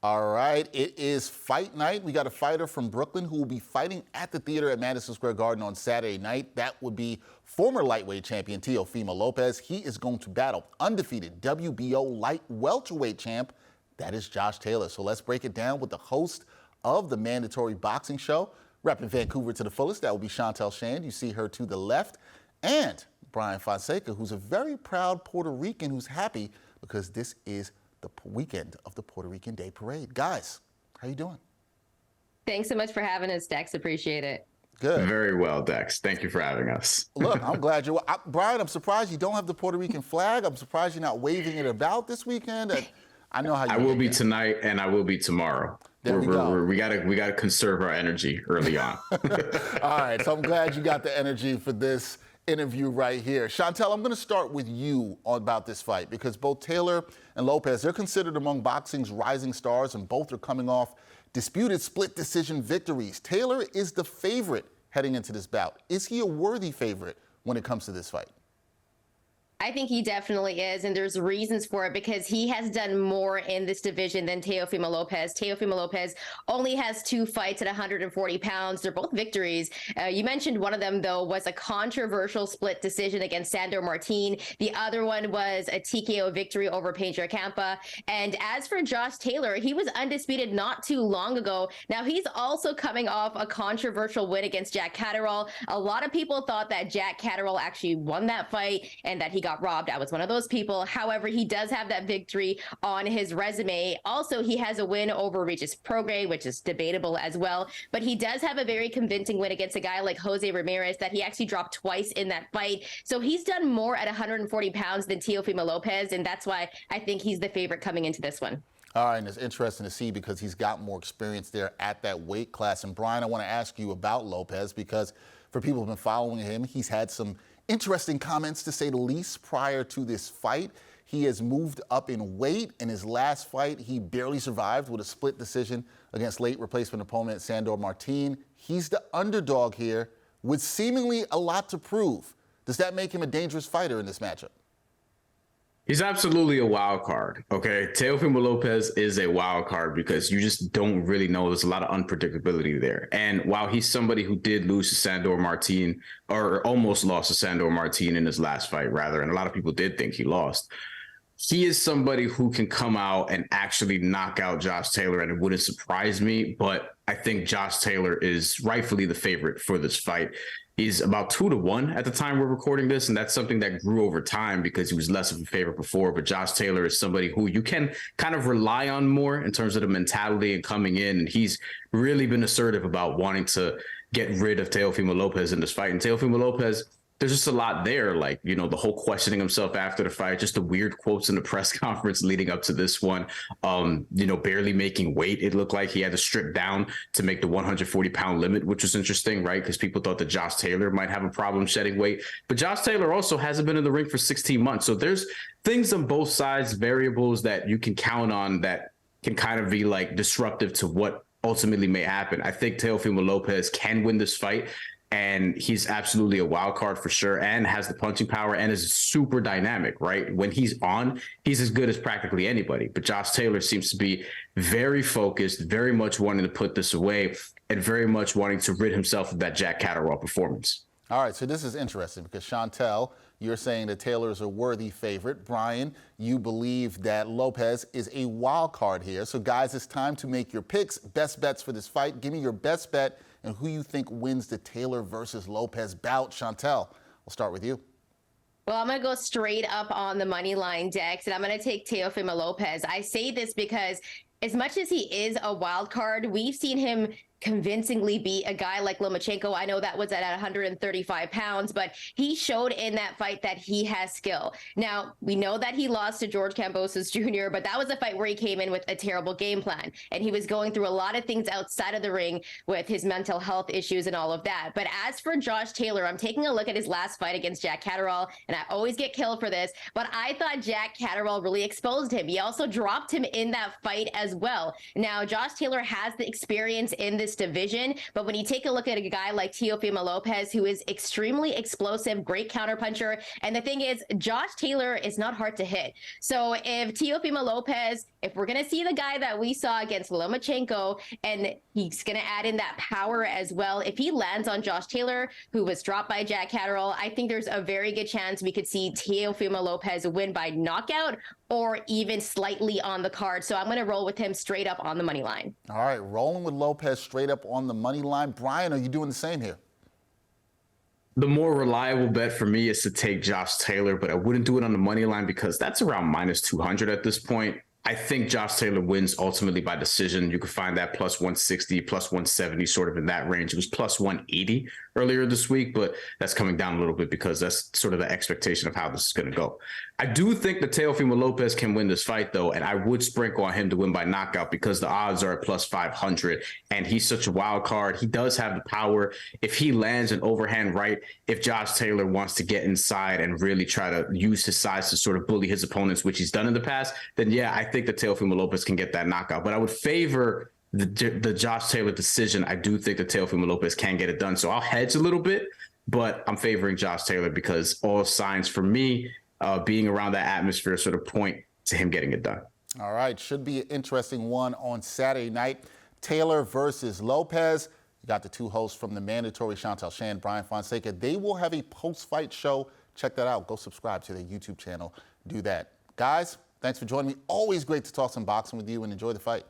All right, it is fight night. We got a fighter from Brooklyn who will be fighting at the theater at Madison Square Garden on Saturday night. That would be former lightweight champion Teofimo Lopez. He is going to battle undefeated WBO light welterweight champ, that is Josh Taylor. So let's break it down with the host of the mandatory boxing show, repping Vancouver to the fullest. That will be Shantelle Shand. You see her to the left. And Bryan Fonseca, who's a very proud Puerto Rican who's happy because this is the weekend of the Puerto Rican Day Parade. Guys, how you doing? Thanks so much for having us, Dex. Appreciate it. Good. Very well, Dex. Thank you for having us. Look, I'm glad you're... Bryan, I'm surprised you don't have the Puerto Rican flag. I'm surprised you're not waving it about this weekend. I know how you... I will be tonight and I will be tomorrow. There we go. We gotta conserve our energy early on. All right, so I'm glad you got the energy for this interview right here. Shantelle, I'm going to start with you about this fight because both Taylor and Lopez, they're considered among boxing's rising stars, and both are coming off disputed split decision victories. Taylor is the favorite heading into this bout. Is he a worthy favorite when it comes to this fight? I think he definitely is, and there's reasons for it because he has done more in this division than Teofimo Lopez. Teofimo Lopez only has 2 fights at 140 pounds. They're both victories. You mentioned one of them, though, was a controversial split decision against Sandor Martin. The other one was a TKO victory over Pedro Campa. And as for Josh Taylor, he was undisputed not too long ago. Now, he's also coming off a controversial win against Jack Catterall. A lot of people thought that Jack Catterall actually won that fight and that he got robbed. I was one of those people. However, he does have that victory on his resume. Also, he has a win over Regis Prograis, which is debatable as well. But he does have a very convincing win against a guy like Jose Ramirez that he actually dropped twice in that fight. So he's done more at 140 pounds than Teofimo Lopez, and that's why I think he's the favorite coming into this one. All right, and it's interesting to see because he's got more experience there at that weight class. And Bryan, I want to ask you about Lopez because for people who've been following him, he's had some interesting comments, to say the least, prior to this fight. He has moved up in weight. In his last fight, he barely survived with a split decision against late replacement opponent Sandor Martin. He's the underdog here with seemingly a lot to prove. Does that make him a dangerous fighter in this matchup? He's absolutely a wild card, okay? Teofimo Lopez is a wild card because you just don't really know. There's a lot of unpredictability there. And while he's somebody who did lose to Sandor Martin, or almost lost to Sandor Martin in his last fight, rather, and a lot of people did think he lost, he is somebody who can come out and actually knock out Josh Taylor, and it wouldn't surprise me, but I think Josh Taylor is rightfully the favorite for this fight. He's about 2-1 at the time we're recording this, and that's something that grew over time because he was less of a favorite before. But Josh Taylor is somebody who you can kind of rely on more in terms of the mentality and coming in, and he's really been assertive about wanting to get rid of Teofimo Lopez in this fight. And Teofimo Lopez, there's just a lot there, like, you know, the whole questioning himself after the fight, just the weird quotes in the press conference leading up to this one, you know, barely making weight. It looked like he had to strip down to make the 140-pound limit, which was interesting, right? Because people thought that Josh Taylor might have a problem shedding weight. But Josh Taylor also hasn't been in the ring for 16 months. So there's things on both sides, variables that you can count on that can kind of be like disruptive to what ultimately may happen. I think Teofimo Lopez can win this fight. And he's absolutely a wild card for sure, and has the punching power and is super dynamic, right? When he's on, he's as good as practically anybody. But Josh Taylor seems to be very focused, very much wanting to put this away, and very much wanting to rid himself of that Jack Catterall performance. All right, so this is interesting because Shantelle, you're saying that Taylor is a worthy favorite. Bryan, you believe that Lopez is a wild card here. So guys, it's time to make your picks, best bets for this fight. Give me your best bet and who you think wins the Taylor versus Lopez bout. Shantelle, we'll start with you. Well, I'm going to go straight up on the money line, Dex, and I'm going to take Teofimo Lopez. I say this because as much as he is a wild card, we've seen him convincingly beat a guy like Lomachenko. I know that was at 135 pounds, but he showed in that fight that he has skill. Now, we know that he lost to George Kambosos Jr., but that was a fight where he came in with a terrible game plan, and he was going through a lot of things outside of the ring with his mental health issues and all of that. But as for Josh Taylor, I'm taking a look at his last fight against Jack Catterall, and I always get killed for this, but I thought Jack Catterall really exposed him. He also dropped him in that fight as as well. Now, Josh Taylor has the experience in this division, but when you take a look at a guy like Teofimo Lopez, who is extremely explosive, great counterpuncher, and the thing is, Josh Taylor is not hard to hit. So if Teofimo Lopez, if we're going to see the guy that we saw against Lomachenko, and he's going to add in that power as well, if he lands on Josh Taylor, who was dropped by Jack Catterall, I think there's a very good chance we could see Teofimo Lopez win by knockout or even slightly on the card. So I'm going to roll with him straight up on the money line. All right, rolling with Lopez straight up on the money line. Bryan, are you doing the same here? The more reliable bet for me is to take Josh Taylor, but I wouldn't do it on the money line because that's around minus 200 at this point. I think Josh Taylor wins ultimately by decision. You could find that plus 160, plus 170, sort of in that range. It was plus 180 earlier this week, but that's coming down a little bit because that's sort of the expectation of how this is going to go. I do think that Teofimo Lopez can win this fight, though, and I would sprinkle on him to win by knockout because the odds are at plus 500, and he's such a wild card. He does have the power. If he lands an overhand right, if Josh Taylor wants to get inside and really try to use his size to sort of bully his opponents, which he's done in the past, then yeah, I think that Teofimo Lopez can get that knockout. But I would favor the Josh Taylor decision. I do think that Teofimo Lopez can get it done. So I'll hedge a little bit, but I'm favoring Josh Taylor because all signs for me being around that atmosphere sort of point to him getting it done. All right, should be an interesting one on Saturday night. Taylor versus Lopez. You got the two hosts from the mandatory, Shantelle and Bryan Fonseca. They will have a post-fight show. Check that out. Go subscribe to their YouTube channel. Do that. Guys, thanks for joining me. Always great to talk some boxing with you and enjoy the fight.